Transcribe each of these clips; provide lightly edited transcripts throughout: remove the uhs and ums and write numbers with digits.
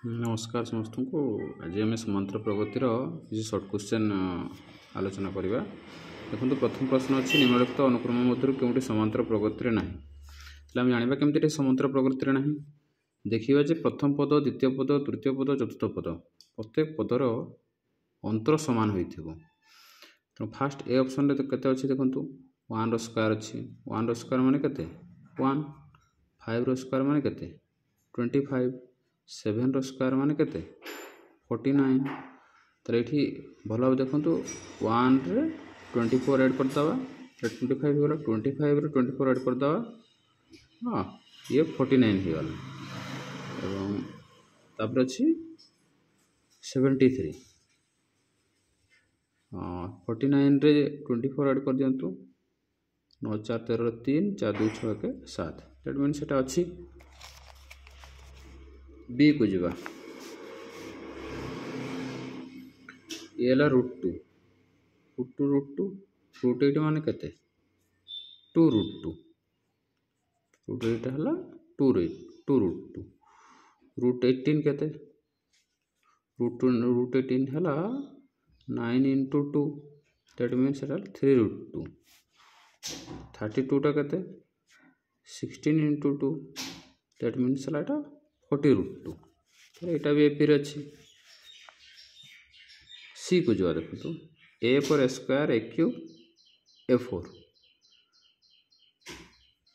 नमस्कार समस्त को आज आम समांतर प्रगतिर किसी सर्ट क्वेश्चन आलोचना करवा। देखो प्रथम प्रश्न अच्छी निम्नलिखित अनुक्रम मध्य क्योंकि समांतर प्रगति ना आम जाना केमती समांतर प्रगति ना देखा जे प्रथम पद द्वितीय पद तृतीय पद चतुर्थ पद प्रत्येक पदर अंतर सामान हो। तो फास्ट ए ऑप्शन रे केते अच्छी देखो 1 स्क्वायर अच्छी 1 स्क्वायर माने केते 1 5 स्क्वायर माने केते 25 7 स्क्वायर माने केते 49। तो ये भल भाव देखो 1 रे 24 ऐड करदे 25 हो 25 रे 24 ऐड करदे हाँ ये 49 हो गला। अच्छी 73 49 रे 24 ऐड कर दिंतु 9 4 13 3 4 2 6 के 7 दैट मीन सेटा अच्छी बी को जीवा ये √2 √2 √8 माने केते 2 √2 √8 हला 2 √2 √18 केते √18 हला 9 × 2 दैट मीन्स 3 √2 32 टा केते 16 × 2 दैट मीन्स 40 √2। तो यहाँ भी एपी अच्छी सी को जो देखो तो ए पर स्क्वायर A³ A4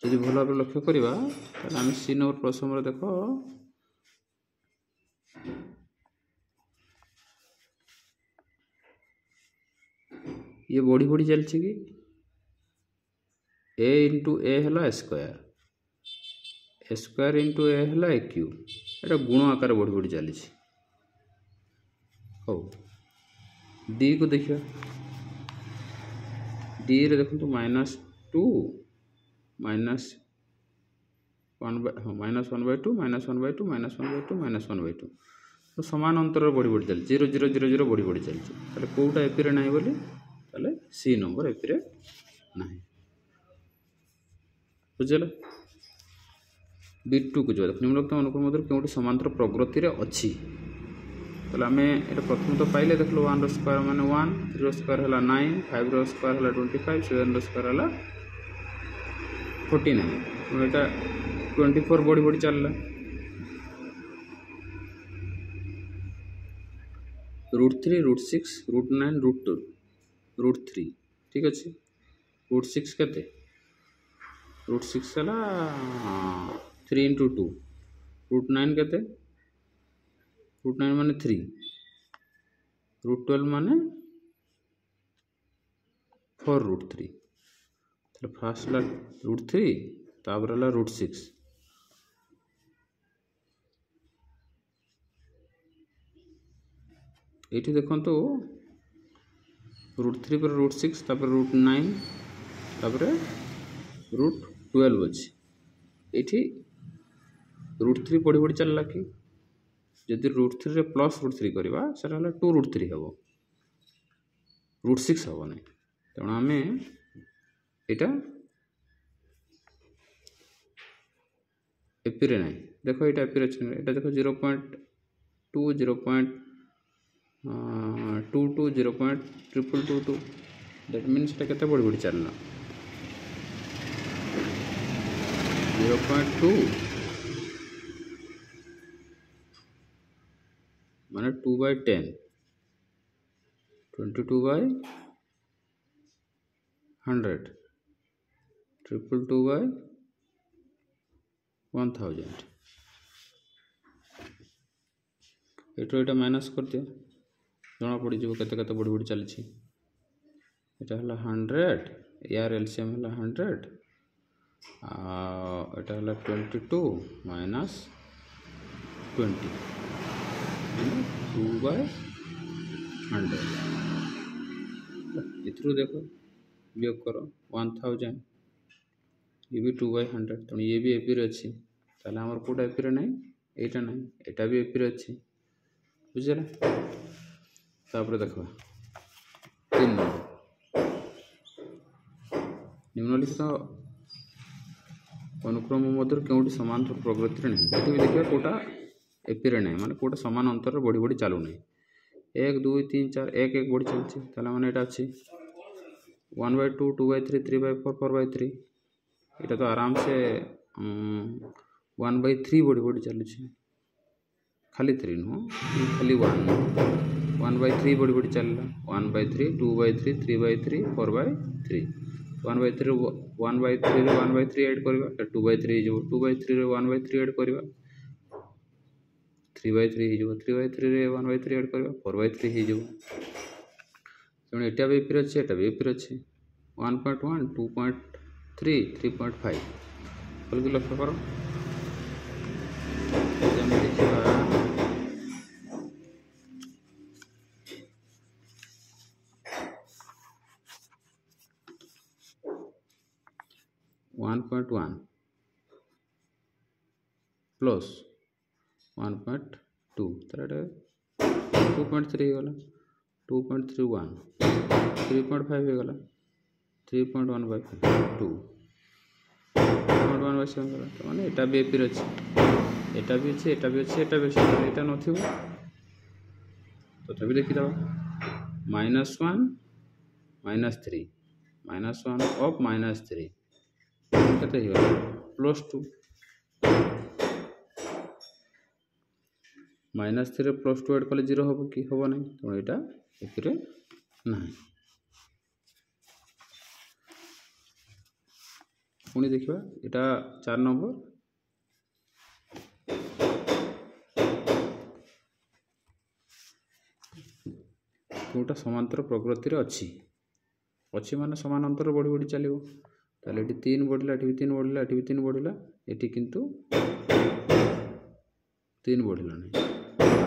यदि भल भाव लक्ष्य करवा आम सी नंबर प्रश्न देख ये बढ़ी बढ़ी चलती कि A × A है स्क्वायर स्क्वायर × A है A³ एटा गुण आकार बढ़ी बढ़ी चली। हो डी को देखिए डी रे देखो -2 -1/2 -1/2 -1/2 तो समान अंतर बढ़ी बढ़ी चलती 0 0 0 0 बढ़ी बढ़ी चलती कौटा एपी ना बोली सी नंबर एपी ना बुझेगा। B2 को जो निम्नलिखित अनुक्रम मध्य क्योंकि समांतर प्रगति रे अच्छी तो आम ये प्रथम तो पाइले देख लो 1 स्क्वायर माने 1 3 स्क्वायर है 9 5 स्क्वायर है 25 7 स्क्वायर है 49 तो यहाँ 24 बढ़ी बढ़ी चलला √3 √6 √9 √2 √3 ठीक अच्छे √6 केते √6 है 3 × 2 √9 केते √9 माने 3 √12 माने 4 √3 तो फास्ट है √3 तापर है √6 ये देखो √3 पर √6 तापर √9 तापर √12 अच्छी ये √3 बढ़ी बढ़ी चलला कि जदि √3 रे प्लस √3 करवा सेटा 2 √3 हम √6 हम ना तेणु आम यहाँ एपी रे ना देख ये एपी अच्छे देखो 0.2 0.22 0.222 दैट मीन्स केते बढ़ी बढ़ी चलना 0.2 माने 2/10 22/100 222/1000 ये माइनस कर दिया जना पड़ केते केते बढ़ी बढ़ी चलती यहाँ है 100 यार एलसीएम है 100 এটা হলো 22 माइनस 20 2/100 इथरू देखो वियोग करो 1000 ये भी 2/100 तो ये भी एपी अच्छी ताले हमर कोटा एपी ना यहाँ ना यहाँ भी एपी अच्छी बुझेगा। तापर देखो 3 नंबर निम्नलिखित अनुक्रम मध्य क्योंकि समांतर प्रगति नहीं ये भी देखिए कौटा एपी ना माने कोटे समान अंतर बढ़ी बढ़ी चलू ना 1 2 3 4 1 1 बढ़ी चलती ताला माने एटा अच्छी 1/2 2/3 3/4 4/3 এটা তো आराम से 1/3 बढ़ी बढ़ी चलुଛି खाली 3 नुह खाली 1/3 बढ़ी बढ़ी चलला 1/3 2/3 3/3 4/3 1/3 1/3 रे 1/3 ऐड करबा 2/3 हो 2/3 रे 1/3 ऐड करबा 3/3 हो 3/3 रे 1/3 ऐड करबा 4/3 हो तेणु एटा भी एपी अच्छे एटा भी एपी अच्छे 1.1 2.3 3.5 बोल लक्ष्य कर देखा 1.1 प्लस 1.2 तर 2.3 गला 2.31 3.5 गला 3.1 by 2 2.1 by 7 गला तो माने एटा भी एपी अछि एटा भी अछि एटा भी अछि एटा भी अछि एटा नथिबो तो तबे देखि दबा -1 -3 -1 ऑफ -3 कते हिबा +2 -3 +2 ऐड कले 0 होबो कि होबो नै तो एटा एपी रे नाही पुणी देखिबा एटा 4 नंबर कोटा समांतर प्रकृति रे अछि अछि माने समान अंतर बढ़ी बढ़ी चलिबो ताले एटी 3 बढ़िला एटी 3 बढ़िला एटी 3 बढ़िला एटी किंतु 3 बढ़िला नै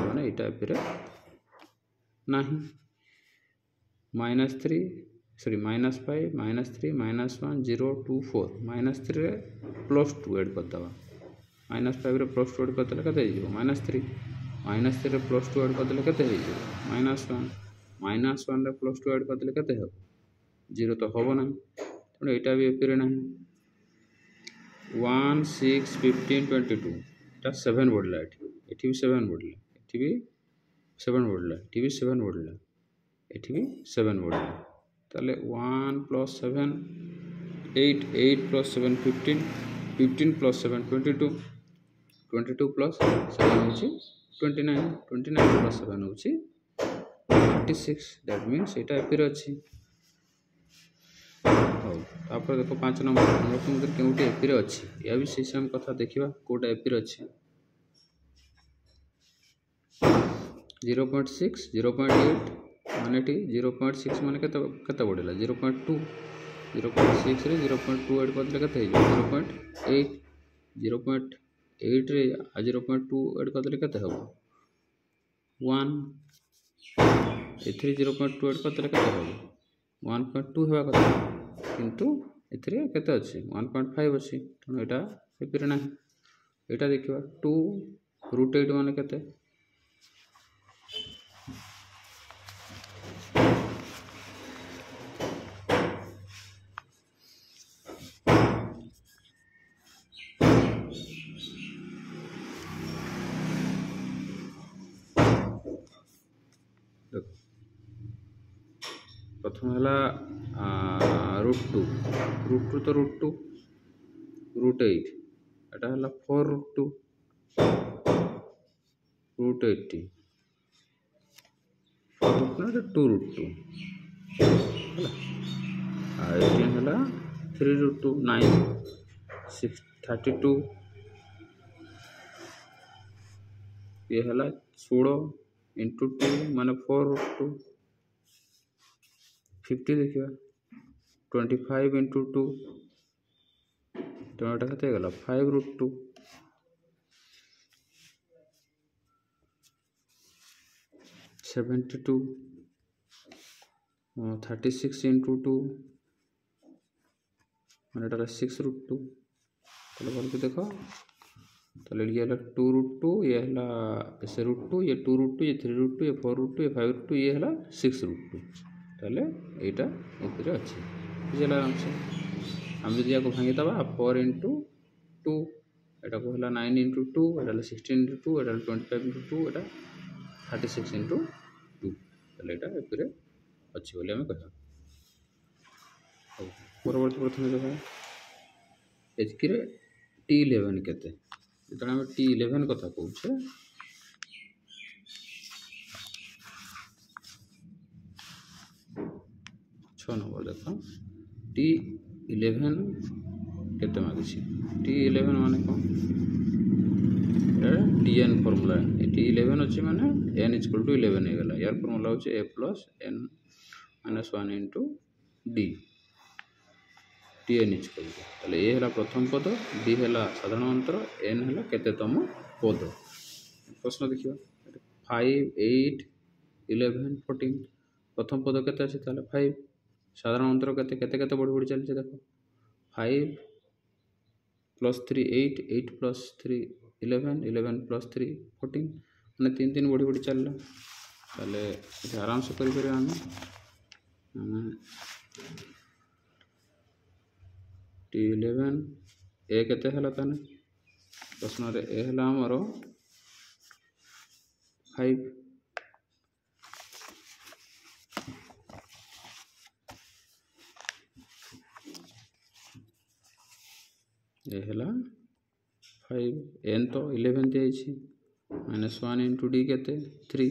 माने एटा एपी रे नाही -3 सॉरी -5 -3 -1 0 2 4 -3 रे +2 ऐड कर दबा -5 रे +2 ऐड कर देले कते हो -3 -3 रे +2 ऐड कर देले कते हो -1 -1 रे +2 ऐड कर देले कते हो 0 तो होबो ना तो एटा भी एपी रे नाही 1 6 15 22 एटा 7 बढ़ला एठी भी 7 बढ़ला एठी भी 7 बढ़ला एठी भी 7 बढ़ला एठी भी 7 बढ़ला ताले 1 + 7 8 8 + 7 15 15 + 7 22 22 + 7 होची 29 29 + 7 होची 36 दैट मींस एटा एपी रे अछि हो तापर देखो 5 नंबर हम मतलब केउटी एपी रे अछि या भी सेम कथा देखिबा कोटा एपी रे अछि 0.6 0.8 माने टी 0.6 माने कते बढ़िला 0.2 0.6 रे 0.2 ऐड करले कते हो 0.8 0.8 रे 0.2 ऐड करले कते हो 1 एथि 0.2 ऐड करले कते हो 1.2 हेबा कथा किंतु एथि कते अछि 1.5 अछि तो एटा एपी रे नाही एटा देखिबा 2 √8 माने कते प्रथम हला √2 √2 तो √2 √8 एटा हला 4 √80 4 2 हला 18 हला 3 9 6 32 ये हला 16 * 2 माने 4 50 देखिबा 25 * 2 तो एटा कते गला 5 √2 72 36 * 2 माने एटा 6 √2 तो बोल के देखो तो ये हला 2 √2 ये हला से √2 ये 2 √2 ये 3 √2 ये 4 √2 ये 5 √2 ये हला 6 √2 ताले एटा एतिर अछि बुझला आराम से हम जदि याको भांगी दबा 4 * 2 एटा को हला 9 into 2 एटा 16 into 2 एटा 25 into 2 एटा 36 into 2 ताले एटा एपिरे अछि बोले हम कहबा। परवर्ती प्रश्न देखा एजकिरे T11 केते जेतरा हम T11 कथा कहूछे 6 नंबर देखो T11 केते मागिछि T11 माने कोन Tn फॉर्मूला T11 अछि माने n = 11 हे गेला यार फॉर्मूला होछि a + n - 1 into d Tn = ताले a हला प्रथम पद d हला साधारण अंतर n हला केतेतम पद। प्रश्न देखियो 5 8 11 14 प्रथम पद केते अछि ताले 5 साधारण अंतर केते केते केते बढ़ी बढ़ी चलছে देखो 5 + 3 8 8 + 3 11 11 + 3 14 माने 3 3 बढ़ी बढ़ी चलला ताले एटा आराम से करि करि हम T11 ए केते हला ताने प्रश्न रे ए हला हमरो 5 ए हला 5 n तो 11 दिया छी -1 into d केते 3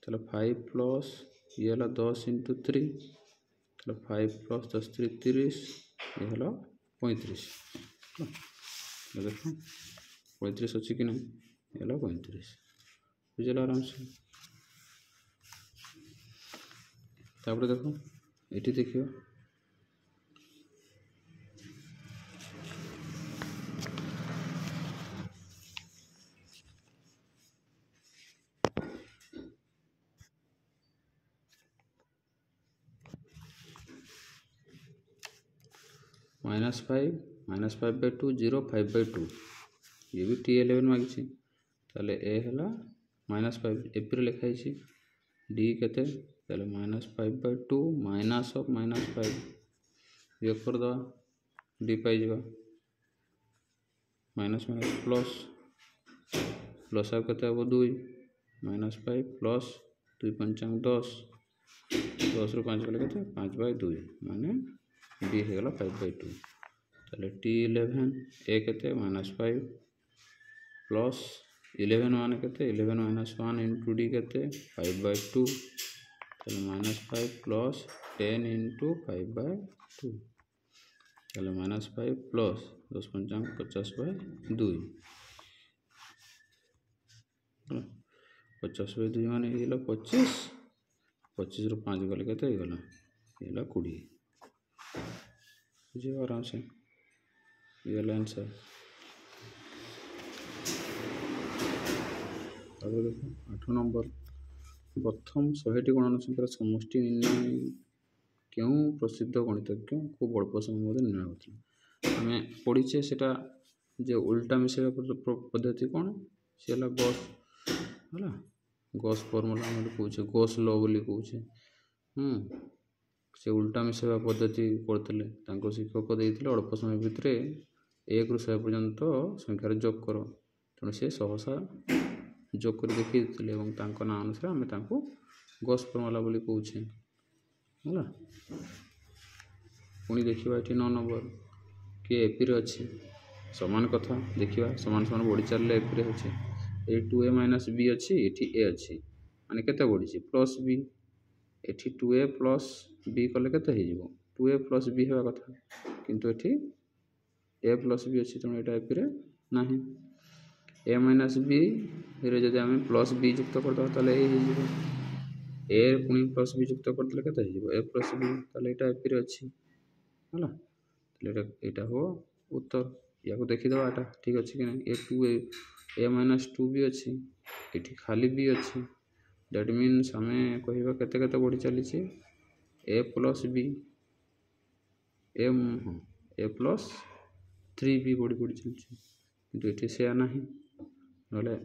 ताले 5 प्लस ये हला 10 into 3 ताले 5 + 10 3 30 ये हला 35 देखो 35 अछि कि नहीं ये हला 35 बुझला आराम से। तापर देखो एठी देखियो -5/2 0 5/2 ये भी T11 मागिछि ताले ए हला -5 एपिर लिखा है d केते ताले -5/2 माइनस ऑफ -5 योग कर दवा d पाई जबा माइनस माइनस प्लस प्लस आ केते हो 2 -5 प्लस 2 पंचांग 10 10 रु 5 गले केते 5/2 माने d हे गला 5/2 ताले T11 ए केते -5 प्लस 11 माने केते 11 - 1 into d केते 5/2 ताले -5 प्लस 10 into 5/2 ताले -5 प्लस 10 पंचांग 50/2 50/2 माने हे गला 25 25 रु 5 गले केते हे गला 20 बुझे आराम से ये आंसर। अब देखो 8 नंबर प्रथम 100टी गणना संख्यार समष्टि निर्णय क्यों प्रसिद्ध गणितज्ञ को बड़ समय मध्य निर्णय होता आम पढ़ीचे सेटा जे उल्टा मिसेवा पद्धति कौन सी है गॉस है गॉस फॉर्मूला कौचे गॉस लॉ बोली कौचे से उल्टा मिसेवा पद्धति करते शिक्षक देते अल्प समय भितर 1 ରୁ 100 पर्यंत संख्यार जोग कर तेणु से सहसा जोग कर देखी ना अनुसार आम गॉस फॉर्मूला बोली कौचे है पुणी देखा ये 9 नंबर किए एपी अच्छी समान कथा देखा समान समान बढ़ी चलने एपी अच्छे ये 2a - b अच्छी ये a अच्छी माने केते बढ़ी प्लस b एठी 2a प्लस b कले केते हे जिवो 2a प्लस b हेबा कथा किंतु एठी a प्लस b अच्छी तेणु एटा एपी रे नाही a - b रे जदि आमे प्लस b युक्त कर दो ताले ए हे जिवो a पुणी प्लस b युक्त कर दले केते हे जिवो a प्लस b ताले एटा एपी रे अच्छी हला ताले एटा हो उत्तर या को देखि दवा एटा ठीक अछि कि नहीं a 2a - 2b अच्छी एठी खाली b अच्छी दैट मीन्स आमे कहिबा केते केते बढ़ी चली a plus b a plus 3b बढ़ी बढ़ी चली किंतु एठी से नाही नले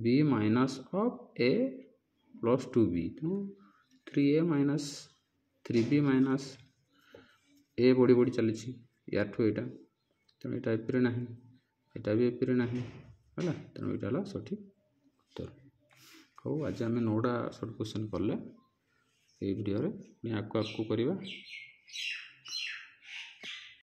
b minus of a plus 2b तो 3a minus 3b minus a बढ़ी बढ़ी चली यार ठो एटा तेणु यहाँ एपी ना यहाँ भी एपी ना है तेणु यहाँ है सठिक उत्तर। हूँ आज आम 9टा सर्ट क्वेश्चन कले ये वीडियो में आगको करवा।